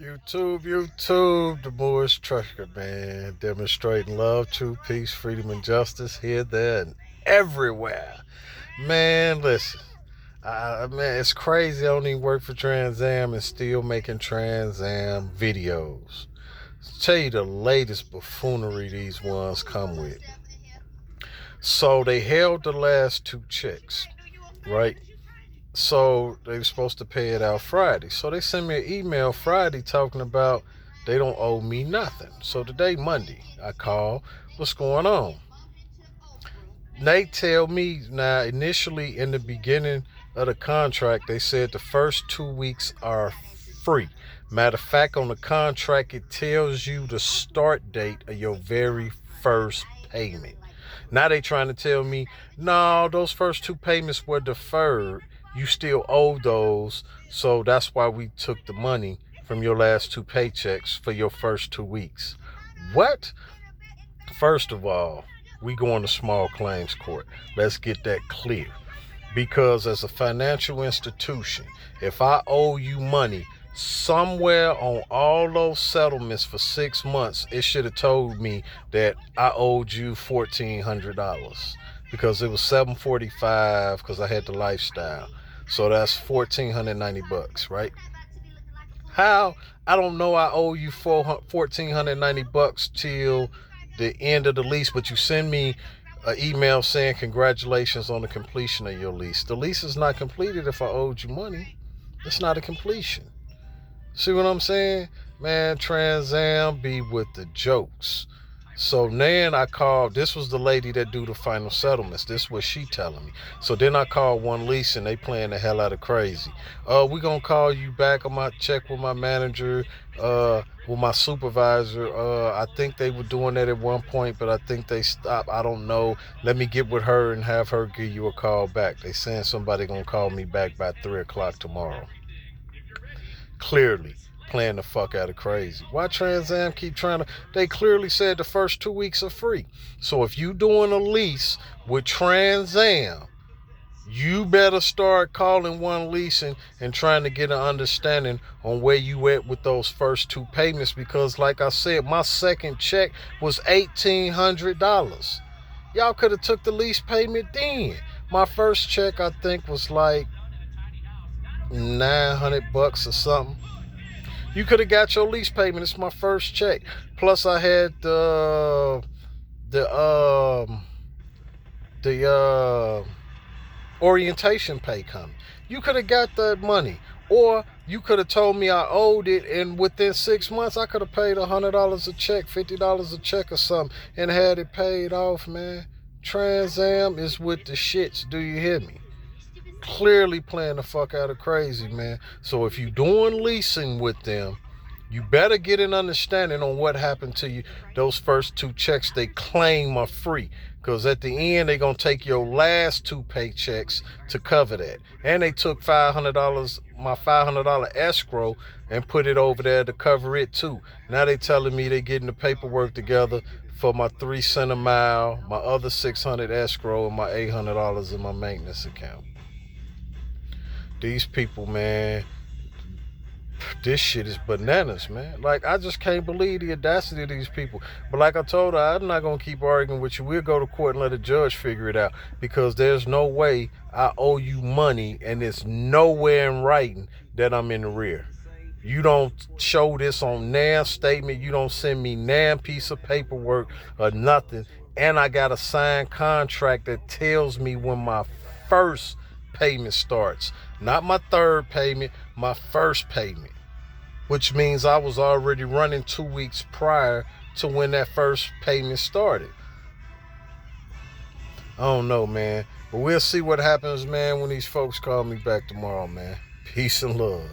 YouTube, the boys Trucker, man, demonstrating love, truth, peace, freedom, and justice here, there, and everywhere. Man, listen, man, it's crazy. I don't even work for Trans Am and still making Trans Am videos. Tell you the latest buffoonery these ones come with. So they held the last two checks, right? So they were supposed to pay it out Friday. So they sent me an email Friday talking about they don't owe me nothing. So today, Monday, I call, what's going on? They tell me now, initially in the beginning of the contract, they said the first 2 weeks are free. Matter of fact, on the contract, it tells you the start date of your very first payment. Now they trying to tell me, no, those first two payments were deferred. You still owe those. So that's why we took the money from your last two paychecks for your first 2 weeks. What? First of all, we going to small claims court. Let's get that clear. Because as a financial institution, if I owe you money, somewhere on all those settlements for 6 months, it should have told me that I owed you $1,400 because it was $745 because I had the lifestyle. So that's $1,490, right? How? I don't know. I owe you $1,490 till the end of the lease, but you send me an email saying congratulations on the completion of your lease. The lease is not completed if I owed you money. It's not a completion. See what I'm saying? Man, Trans Am be with the jokes. So then I called, this was the lady that do the final settlements. This was she telling me. So then I called One Lease and they playing the hell out of crazy. We gonna call you back. I'm gonna check with my manager, with my supervisor. I think they were doing that at one point, but I think they stopped. I don't know. Let me get with her and have her give you a call back. They saying somebody gonna call me back by 3 o'clock tomorrow. Clearly playing the fuck out of crazy. Why Trans Am keep trying to? They clearly said the first 2 weeks are free. So if you doing a lease with Trans Am, you better start calling One Leasing and trying to get an understanding on where you at with those first two payments, because like I said, my second check was $1,800. Y'all could have took the lease payment then. My first check I think was like $900 or something. You could have got your lease payment. It's my first check. Plus I had the orientation pay coming. You could have got that money. Or you could have told me I owed it, and within 6 months I could have paid $100 a check, $50 a check or something, and had it paid off, man. Trans Am is with the shits. Do you hear me? Clearly playing the fuck out of crazy, man. So if you doing leasing with them, you better get an understanding on what happened to you. Those first two checks they claim are free, because at the end they're gonna take your last two paychecks to cover that. And they took $500, my $500 escrow, and put it over there to cover it too. Now they telling me they getting the paperwork together for my 3 cent a mile, my other $600 escrow, and my $800 in my maintenance account. These people, man, this shit is bananas, man. Like, I just can't believe the audacity of these people. But like I told her, I'm not going to keep arguing with you. We'll go to court and let a judge figure it out, because there's no way I owe you money and it's nowhere in writing that I'm in the rear. You don't show this on NAM statement. You don't send me NAM piece of paperwork or nothing. And I got a signed contract that tells me when my first payment starts. Not my third payment, my first payment. Which means I was already running 2 weeks prior to when that first payment started. I don't know, man. But we'll see what happens, man, when these folks call me back tomorrow, man. Peace and love.